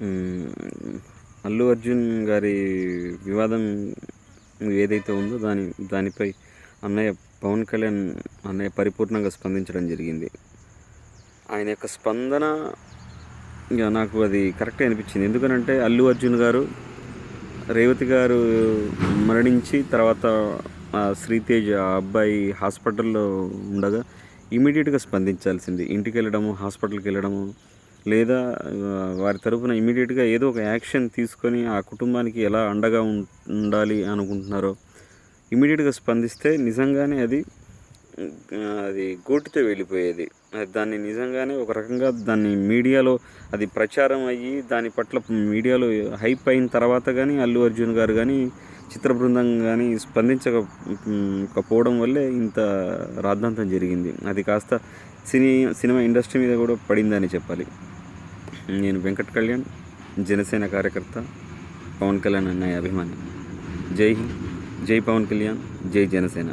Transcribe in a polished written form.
హ్మ్. అల్లు అర్జున్ గారి వివాదం ఏదైతే ఉందో దానిపై అన్నయ్య పవన్ కళ్యాణ్ అన్నయ్య పరిపూర్ణంగా స్పందించడం జరిగింది. ఆయన యొక్క స్పందన ఇగ నాకు అది కరెక్టే అనిపించింది. ఎందుకనంటే అల్లు అర్జున్ గారు, రేవతి గారు మరణించి తర్వాత శ్రీతేజ్ ఆ అబ్బాయి హాస్పిటల్‌లో ఉండగా ఇమ్మీడియేట్‌గా స్పందించాల్సింది. ఇంటికెళ్ళడము, హాస్పిటల్‌కెళ్ళడము లేదా వారి తరపున ఇమ్మీడియేట్‌గా ఏదో ఒక యాక్షన్ తీసుకొని ఆ కుటుంబానికి ఎలా అండగా ఉండాలి అనుకుంటున్నారో ఇమ్మీడియేట్‌గా స్పందిస్తే నిజంగానే అది గోటితో వెళ్ళిపోయేది. దాన్ని నిజంగానే ఒక రకంగా దాన్ని మీడియాలో అది ప్రచారం అయ్యి దాని పట్ల మీడియాలో హైప్ అయిన తర్వాత గానీ అల్లు అర్జున్ గారు గానీ, చిత్ర బృందం గానీ కపోవడం వల్లే ఇంత రాద్ధాంతం జరిగింది. అది కాస్త సినిమా ఇండస్ట్రీ మీద గూడా పడిందని చెప్పాలి. నేను వెంకట్ కళ్యాణ్, జనసేన కార్యకర్త, పవన్ కళ్యాణ్ అన్నయ్య అభిమాని. జై హింద్, జై పవన్ కళ్యాణ్, జై జనసేన.